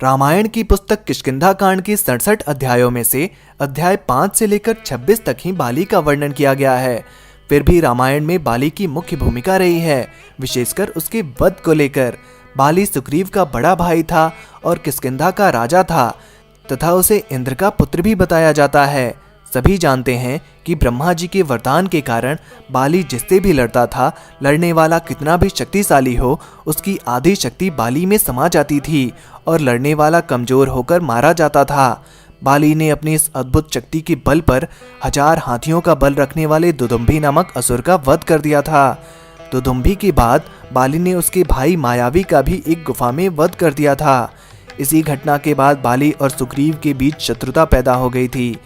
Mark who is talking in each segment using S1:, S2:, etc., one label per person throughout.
S1: रामायण की पुस्तक किष्किंधा कांड के 67 अध्यायों में से अध्याय 5 से लेकर 26 तक ही बाली का वर्णन किया गया है। फिर भी रामायण में बाली की मुख्य भूमिका रही है, विशेषकर उसके वध को लेकर। बाली सुग्रीव का बड़ा भाई था और किष्किंधा का राजा था तथा उसे इंद्र का पुत्र भी बताया जाता है। सभी जानते हैं कि ब्रह्मा जी के वरदान के कारण बाली जिससे भी लड़ता था, लड़ने वाला कितना भी शक्तिशाली हो, उसकी आधी शक्ति बाली में समा जाती थी और लड़ने वाला कमजोर होकर मारा जाता था। बाली ने अपनी इस अद्भुत शक्ति के बल पर 1000 हाथियों का बल रखने वाले दुदुम्भी नामक असुर का वध कर दिया था। दुदुम्भी के बाद बाली ने उसके भाई मायावी का भी एक गुफा में वध कर दिया था। इसी घटना के बाद बाली और सुग्रीव के बीच शत्रुता पैदा हो गई थी।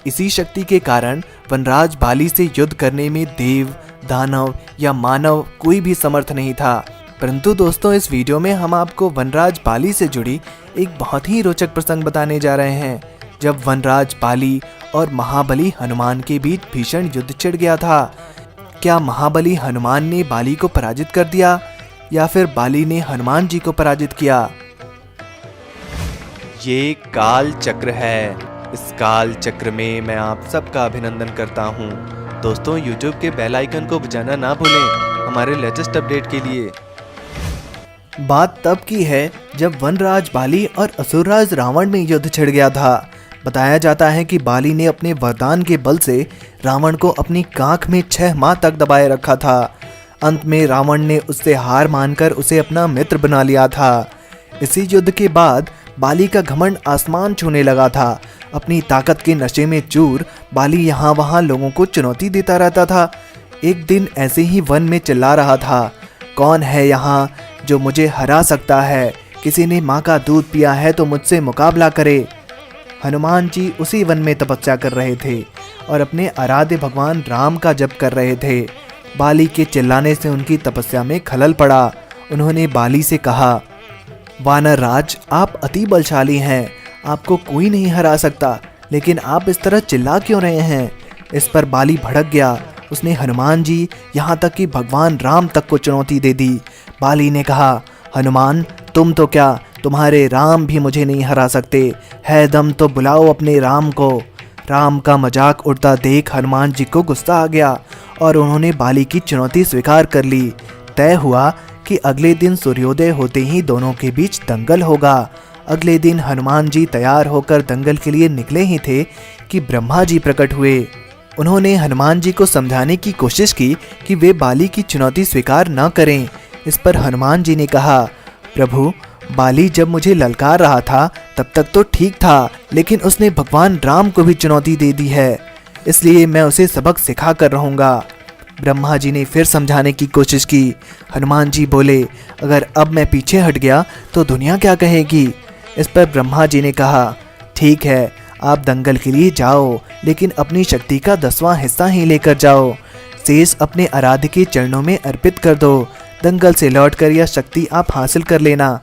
S1: इसी शक्ति के कारण वनराज बाली से युद्ध करने में देव, दानव या मानव कोई भी समर्थ नहीं था। परंतु दोस्तों, इस वीडियो में हम आपको वनराज बाली से जुड़ी एक बहुत ही रोचक प्रसंग बताने जा रहे हैं, जब वनराज बाली और महाबली हनुमान के बीच भीषण युद्ध छिड़ गया था। क्या महाबली हनुमान ने बाली को पराजित कर दिया या फिर बाली ने हनुमान जी को पराजित किया? ये काल चक्र है। इस काल चक्र में मैं आप सबका अभिनंदन करता हूँ। दोस्तों, YouTube के बेल आइकन को बजाना ना भूलें हमारे लेटेस्ट अपडेट के लिए। बात तब की है जब वनराज बाली और असुरराज रावण में युद्ध छिड़ गया था। बताया जाता है कि बाली ने अपने वरदान के बल से रावण को अपनी कांख में 6 माह तक दबाए रखा था। अंत में रावण ने उससे हार मानकर उसे अपना मित्र बना लिया था। इसी युद्ध के बाद बाली का घमंड आसमान छूने लगा था। अपनी ताकत के नशे में चूर बाली यहाँ वहाँ लोगों को चुनौती देता रहता था। एक दिन ऐसे ही वन में चिल्ला रहा था, कौन है यहाँ जो मुझे हरा सकता है? किसी ने माँ का दूध पिया है तो मुझसे मुकाबला करे। हनुमान जी उसी वन में तपस्या कर रहे थे और अपने आराध्य भगवान राम का जप कर रहे थे। बाली के चिल्लाने से उनकी तपस्या में खलल पड़ा। उन्होंने बाली से कहा, वानर राज, आप अति बलशाली हैं, आपको कोई नहीं हरा सकता, लेकिन आप इस तरह चिल्ला क्यों रहे हैं? इस पर बाली भड़क गया। उसने हनुमान जी, यहाँ तक कि भगवान राम तक को चुनौती दे दी। बाली ने कहा, हनुमान, तुम तो क्या, तुम्हारे राम भी मुझे नहीं हरा सकते। है दम तो बुलाओ अपने राम को। राम का मजाक उड़ता देख हनुमान जी को गुस्सा आ गया और उन्होंने बाली की चुनौती स्वीकार कर ली। तय हुआ कि अगले दिन सूर्योदय होते ही दोनों के बीच दंगल होगा। अगले दिन हनुमान जी तैयार होकर दंगल के लिए निकले ही थे कि ब्रह्मा जी प्रकट हुए। उन्होंने हनुमान जी को समझाने की कोशिश की कि वे बाली की चुनौती स्वीकार न करें। इस पर हनुमान जी ने कहा, प्रभु, बाली जब मुझे ललकार रहा था तब तक तो ठीक था, लेकिन उसने भगवान राम को भी चुनौती दे दी है, इसलिए मैं उसे सबक सिखा कर रहूँगा। ब्रह्मा जी ने फिर समझाने की कोशिश की। हनुमान जी बोले, अगर अब मैं पीछे हट गया तो दुनिया क्या कहेगी? इस पर ब्रह्मा जी ने कहा, ठीक है, आप दंगल के लिए जाओ, लेकिन अपनी शक्ति का 10वां हिस्सा ही लेकर जाओ। शेष अपने आराध्य के चरणों में अर्पित कर दो। दंगल से लौटकर यह शक्ति आप हासिल कर लेना।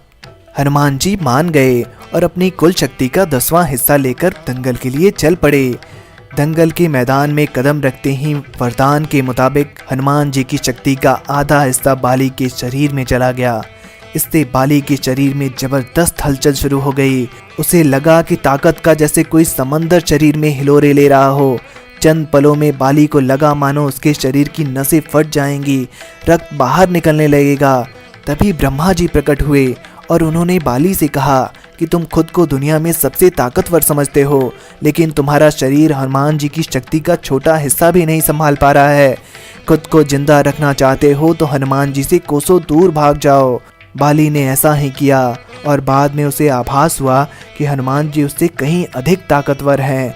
S1: हनुमान जी मान गए और अपनी कुल शक्ति का 10वां हिस्सा लेकर दंगल के लिए चल पड़े। दंगल के मैदान में कदम रखते ही वरदान के मुताबिक हनुमान जी की शक्ति का आधा हिस्सा बाली के शरीर में चला गया। इससे बाली के शरीर में जबरदस्त हलचल शुरू हो गई। उसे लगा कि ताकत का जैसे कोई समंदर शरीर में हिलोरे ले रहा हो। चंद पलों में बाली को लगा मानो उसके शरीर की नसें फट जाएंगी, रक्त बाहर निकलने लगेगा। तभी ब्रह्मा जी प्रकट हुए और उन्होंने बाली से कहा कि तुम खुद को दुनिया में सबसे ताकतवर समझते हो, लेकिन तुम्हारा शरीर हनुमान जी की शक्ति का छोटा हिस्सा भी नहीं संभाल पा रहा है। खुद को जिंदा रखना चाहते हो तो हनुमान जी से कोसों दूर भाग जाओ। बाली ने ऐसा ही किया और बाद में उसे आभास हुआ कि हनुमान जी उससे कहीं अधिक ताकतवर हैं।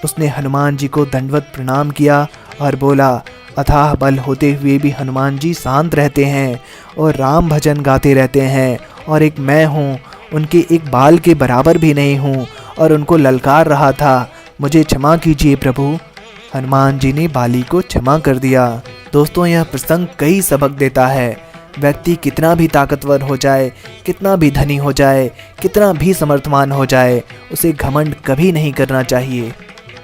S1: उसने हनुमान जी को दंडवत प्रणाम किया और बोला, अथाह बल होते हुए भी हनुमान जी शांत रहते हैं और राम भजन गाते रहते हैं, और एक मैं हूँ, उनके एक बाल के बराबर भी नहीं हूँ और उनको ललकार रहा था। मुझे क्षमा कीजिए प्रभु। हनुमान जी ने बाली को क्षमा कर दिया। दोस्तों, यह प्रसंग कई सबक देता है। व्यक्ति कितना भी ताकतवर हो जाए, कितना भी धनी हो जाए, कितना भी समर्थवान हो जाए, उसे घमंड कभी नहीं करना चाहिए।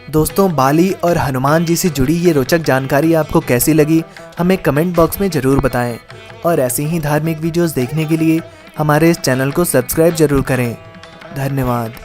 S1: दोस्तों, बाली और हनुमान जी से जुड़ी ये रोचक जानकारी आपको कैसी लगी, हमें कमेंट बॉक्स में ज़रूर बताएं। और ऐसे ही धार्मिक वीडियोस देखने के लिए हमारे इस चैनल को सब्सक्राइब जरूर करें। धन्यवाद।